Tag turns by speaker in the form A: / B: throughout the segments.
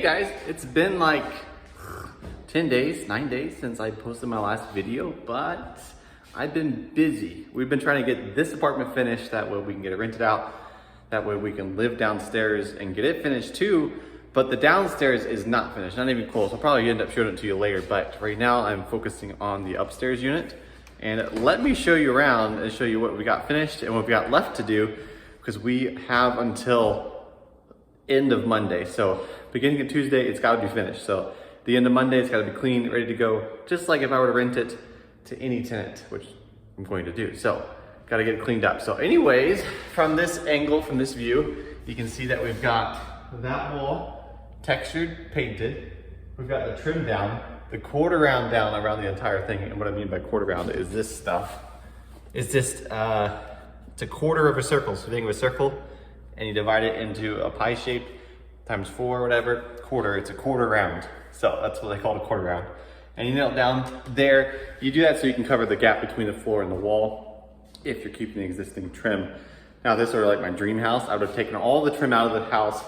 A: guys, it's been like 10 days, 9 days since I posted my last video, but I've been busy. We've been trying to get this apartment finished, that way we can get it rented out, that way we can live downstairs and get it finished too, but the downstairs is not finished, not even close. I'll probably end up showing it to you later, but right now I'm focusing on the upstairs unit. And let me show you around and show you what we got finished and what we got left to do, because we have until end of Monday. So beginning of Tuesday, it's got to be finished. So the end of Monday, it's got to be clean, ready to go, just like if I were to rent it to any tenant, which I'm going to do. So got to get it cleaned up. So anyways, from this angle, from this view, you can see that we've got that wall textured, painted. We've got the trim down, the quarter round down around the entire thing. And what I mean by quarter round is this stuff. It's just, it's a quarter of a circle. So think of a circle, and you divide it into a pie shape times 4 or whatever, quarter, it's a quarter round. So that's what they call it, a quarter round. And you nail it down there. You do that so you can cover the gap between the floor and the wall if you're keeping the existing trim. Now this is sort of like my dream house. I would have taken all the trim out of the house,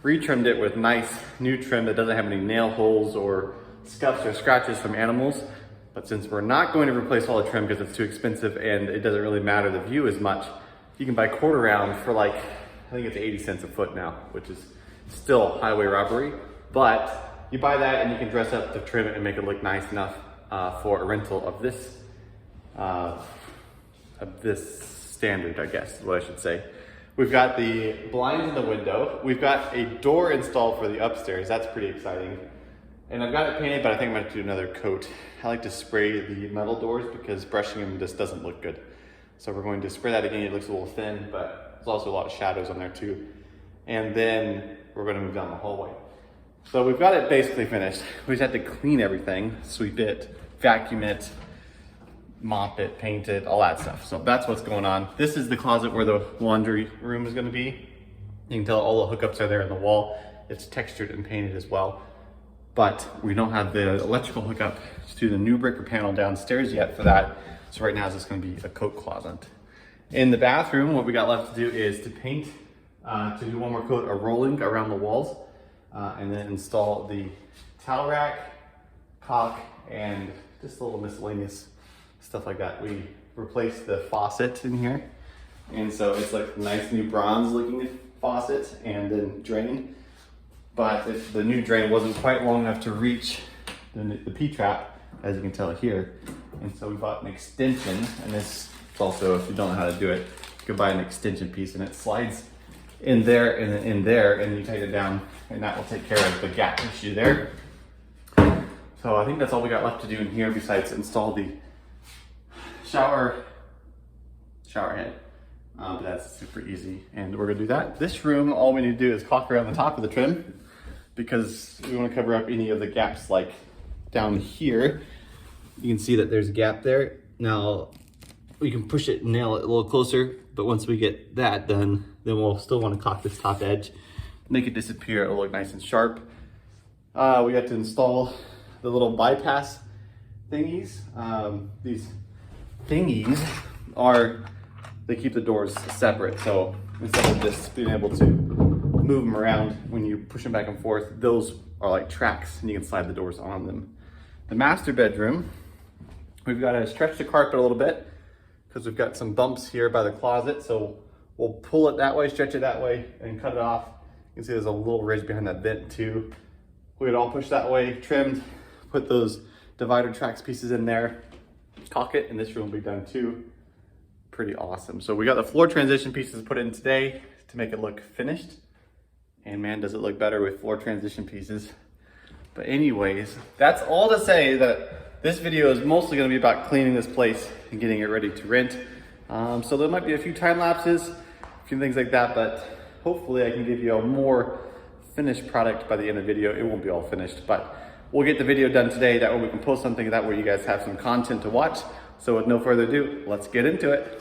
A: retrimmed it with nice new trim that doesn't have any nail holes or scuffs or scratches from animals. But since we're not going to replace all the trim because it's too expensive and it doesn't really matter the view as much, you can buy quarter round for like, I think it's 80 cents a foot now, which is still highway robbery, but you buy that and you can dress up the trim and make it look nice enough for a rental of this standard, I guess is what I should say. We've got the blinds in the window. We've got a door installed for the upstairs. That's pretty exciting. And I've got it painted, but I think I'm gonna do another coat. I like to spray the metal doors because brushing them just doesn't look good. So we're going to spray that again. It looks a little thin, but there's also a lot of shadows on there too. And then we're gonna move down the hallway. So we've got it basically finished. We just had to clean everything, sweep it, vacuum it, mop it, paint it, all that stuff. So that's what's going on. This is the closet where the laundry room is gonna be. You can tell all the hookups are there in the wall. It's textured and painted as well. But we don't have the electrical hookup to the new breaker panel downstairs yet for that. So right now it's just gonna be a coat closet. In the bathroom, what we got left to do is to paint, to do one more coat of rolling around the walls, and then install the towel rack, caulk, and just a little miscellaneous stuff like that. We replaced the faucet in here. And so it's like nice new bronze looking faucet and then drain. But the new drain wasn't quite long enough to reach the P-trap, as you can tell here. And so we bought an extension, and this is also, if you don't know how to do it, you can buy an extension piece and it slides in there and then in there, and you tighten it down, and that will take care of the gap issue there. So I think that's all we got left to do in here besides install the shower head. But that's super easy, and we're gonna do that. This room, all we need to do is caulk around the top of the trim because we wanna cover up any of the gaps like down here. You can see that there's a gap there. Now, we can push it and nail it a little closer, but once we get that done, then we'll still wanna caulk this top edge, make it disappear, it'll look nice and sharp. We have to install the little bypass thingies. These thingies they keep the doors separate. So instead of just being able to move them around when you push them back and forth, those are like tracks and you can slide the doors on them. The master bedroom, we've got to stretch the carpet a little bit because we've got some bumps here by the closet. So we'll pull it that way, stretch it that way, and cut it off. You can see there's a little ridge behind that vent too. We would all push that way, trimmed, put those divider tracks pieces in there, caulk it, and this room will be done too. Pretty awesome. So we got the floor transition pieces put in today to make it look finished. And man, does it look better with floor transition pieces. But anyways, that's all to say that this video is mostly gonna be about cleaning this place and getting it ready to rent. So there might be a few time lapses, a few things like that, but hopefully I can give you a more finished product by the end of the video. It won't be all finished, but we'll get the video done today. That way we can post something that way you guys have some content to watch. So with no further ado, let's get into it.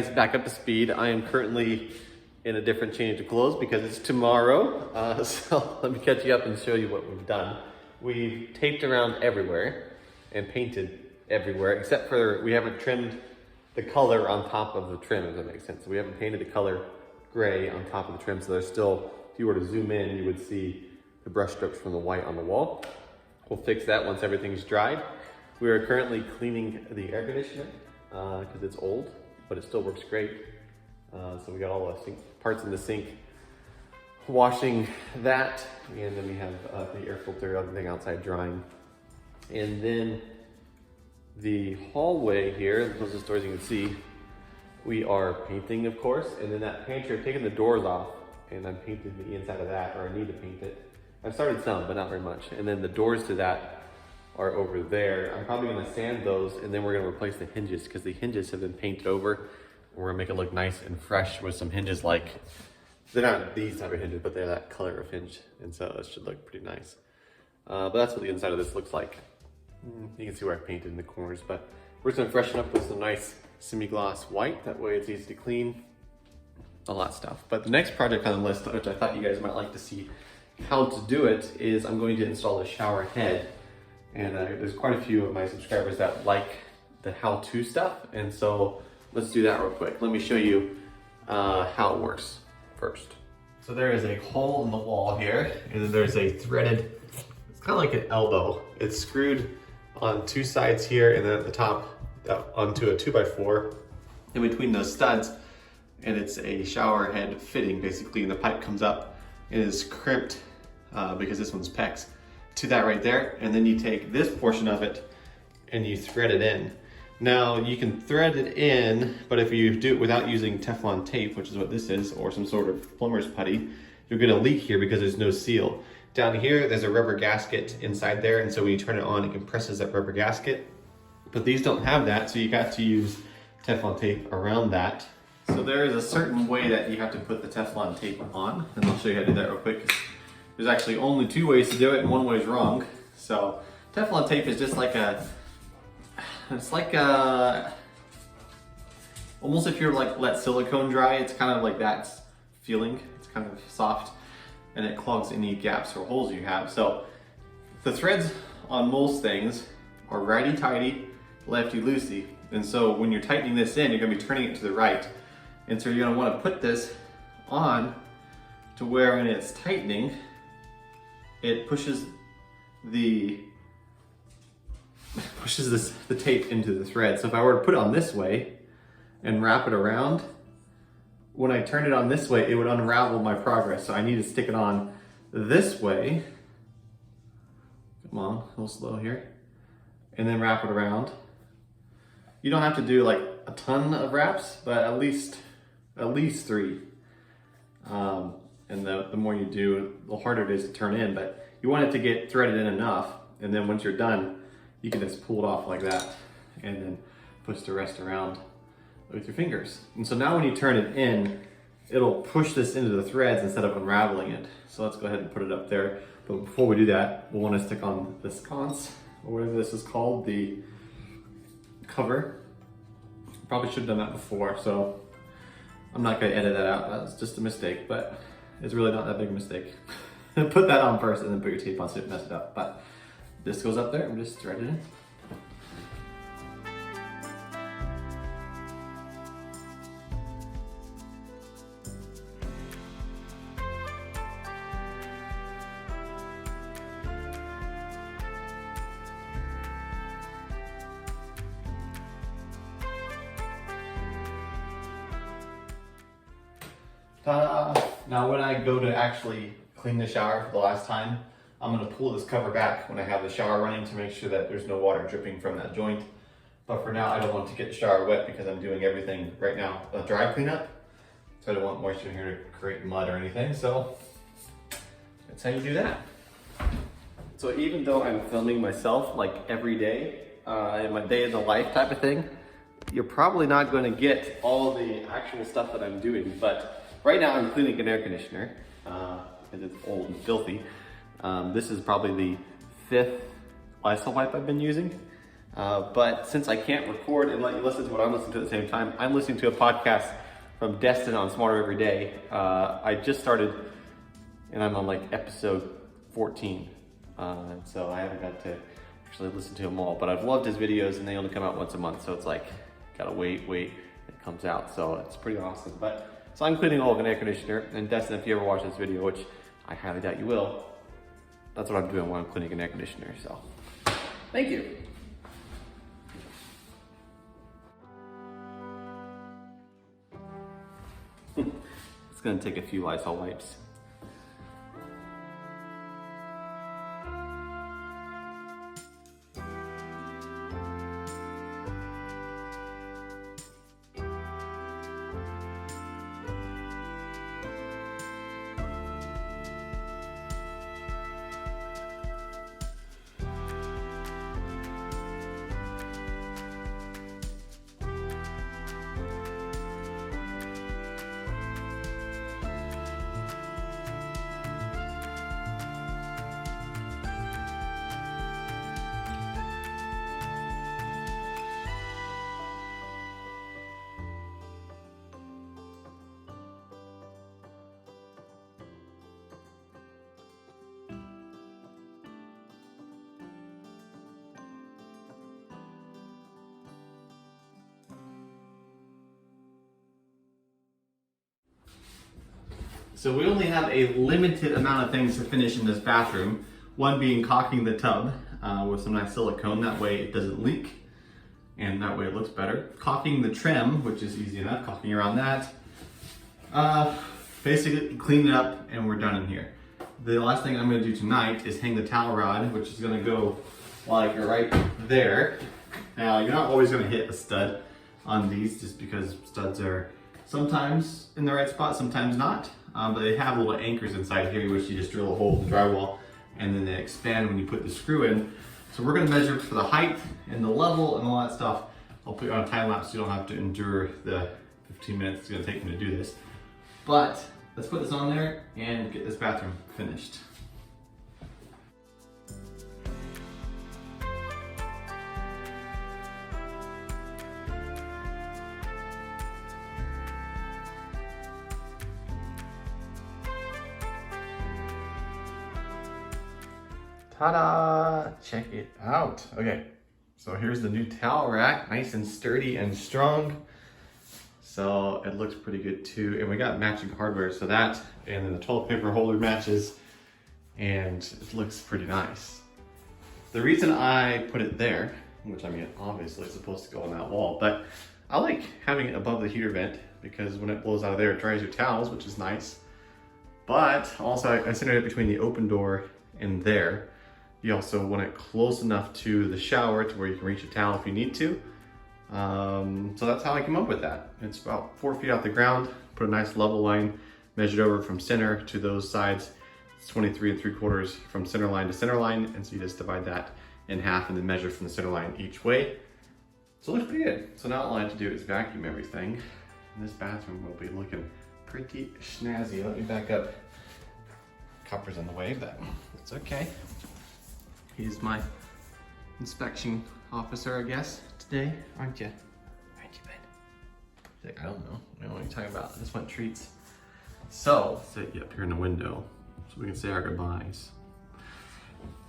A: guys back up to speed. I am currently in a different change of clothes because it's tomorrow. So let me catch you up and show you what we've done. We've taped around everywhere and painted everywhere, except for we haven't trimmed the color on top of the trim, if that makes sense. So we haven't painted the color gray on top of the trim. So there's still, if you were to zoom in, you would see the brush strokes from the white on the wall. We'll fix that once everything's dried. We are currently cleaning the air conditioner because it's old, but it still works great. So we got all the parts in the sink, washing that, and then we have the air filter, everything outside drying. And then the hallway here, those are the doors you can see, we are painting, of course, and then that pantry, I've taken the doors off, and I'm painting the inside of that, or I need to paint it. I've started some, but not very much. And then the doors to that are over there. I'm probably gonna sand those, and then we're gonna replace the hinges, because the hinges have been painted over. We're gonna make it look nice and fresh with some hinges like, they're not these type of hinges, but they're that color of hinge. And so it should look pretty nice. But that's what the inside of this looks like. You can see where I painted in the corners, but we're just gonna freshen up with some nice semi-gloss white. That way it's easy to clean, all that stuff. But the next project on the list, which I thought you guys might like to see how to do it, is I'm going to install a shower head. And there's quite a few of my subscribers that like the how-to stuff. And so let's do that real quick. Let me show you how it works first. So there is a hole in the wall here, and then there's a threaded, it's kind of like an elbow. It's screwed on two sides here, and then at the top onto a 2x4 in between those studs. And it's a shower head fitting basically, and the pipe comes up and is crimped because this one's PEX to that right there. And then you take this portion of it and you thread it in. Now you can thread it in, but if you do it without using Teflon tape, which is what this is, or some sort of plumber's putty, you'll get a leak here because there's no seal. Down here, there's a rubber gasket inside there, and so when you turn it on, it compresses that rubber gasket. But these don't have that, so you got to use Teflon tape around that. So there is a certain way that you have to put the Teflon tape on, and I'll show you how to do that real quick. There's actually only two ways to do it, and one way is wrong. So Teflon tape is just like it's like almost if you're like let silicone dry, it's kind of like that feeling. It's kind of soft, and it clogs any gaps or holes you have. So the threads on most things are righty-tighty, lefty-loosey. And so when you're tightening this in, you're gonna be turning it to the right. And so you're gonna wanna put this on to where when it's tightening, it pushes the tape into the thread. So if I were to put it on this way and wrap it around, when I turn it on this way, it would unravel my progress. So I need to stick it on this way. Come on, a little slow here. And then wrap it around. You don't have to do like a ton of wraps, but at least 3. And the more you do, the harder it is to turn in, but you want it to get threaded in enough. And then once you're done, you can just pull it off like that and then push the rest around with your fingers. And so now when you turn it in, it'll push this into the threads instead of unraveling it. So let's go ahead and put it up there. But before we do that, we'll want to stick on the sconce, or whatever this is called, the cover. Probably should have done that before, so I'm not going to edit that out. That's just a mistake, but it's really not that big a mistake. Put that on first and then put your tape on so you don't mess it up. But this goes up there and just thread it in. Ta-da! Now when I go to actually clean the shower for the last time, I'm going to pull this cover back when I have the shower running to make sure that there's no water dripping from that joint. But for now, I don't want to get the shower wet because I'm doing everything right now, a dry cleanup. So I don't want moisture in here to create mud or anything. So that's how you do that. So even though I'm filming myself like every day, in my day in the life type of thing, you're probably not going to get all the actual stuff that I'm doing. But right now I'm cleaning an air conditioner because it's old and filthy. This is probably the 5th Lysol wipe I've been using. But since I can't record and let you listen to what I'm listening to at the same time, I'm listening to a podcast from Destin on Smarter Every Day. I just started and I'm on like episode 14. So I haven't got to actually listen to them all, but I've loved his videos and they only come out once a month. So it's like, gotta wait, it comes out. So it's pretty awesome. So I'm cleaning all of an air conditioner, and Destin, if you ever watch this video, which I highly doubt you will, that's what I'm doing while I'm cleaning an air conditioner, so thank you. It's gonna take a few Lysol wipes. So we only have a limited amount of things to finish in this bathroom. One being caulking the tub with some nice silicone, that way it doesn't leak and that way it looks better. Caulking the trim, which is easy enough, caulking around that. Basically clean it up and we're done in here. The last thing I'm gonna do tonight is hang the towel rod, which is gonna go like right there. Now you're not always gonna hit a stud on these just because studs are sometimes in the right spot, sometimes not. But they have little anchors inside here, which you just drill a hole in the drywall and then they expand when you put the screw in. So we're gonna measure for the height and the level and all that stuff. I'll put you on a time lapse so you don't have to endure the 15 minutes it's gonna take me to do this. But let's put this on there and get this bathroom finished. Ta-da! Check it out. Okay, so here's the new towel rack, nice and sturdy and strong. So it looks pretty good too. And we got matching hardware, so that, and then the toilet paper holder matches, and it looks pretty nice. The reason I put it there, which I mean, obviously it's supposed to go on that wall, but I like having it above the heater vent because when it blows out of there, it dries your towels, which is nice. But also I centered it between the open door and there. You also want it close enough to the shower to where you can reach a towel if you need to. So that's how I came up with that. It's about 4 feet off the ground, put a nice level line, measured over from center to those sides. It's 23 3/4 from center line to center line. And so you just divide that in half and then measure from the center line each way. So it looks pretty good. So now all I have to do is vacuum everything. And this bathroom will be looking pretty snazzy. Let me back up. Copper's in the way, but it's okay. He's my inspection officer, I guess, today, aren't you? Aren't you, bud? He's like, I don't know. I don't know what you're talking about. I just want treats. So, sit you up here in the window so we can say our goodbyes.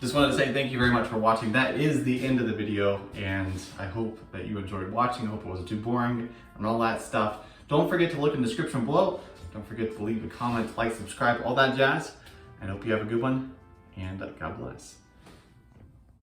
A: Just wanted to say thank you very much for watching. That is the end of the video, and I hope that you enjoyed watching. I hope it wasn't too boring and all that stuff. Don't forget to look in the description below. Don't forget to leave a comment, like, subscribe, all that jazz. I hope you have a good one, and God bless.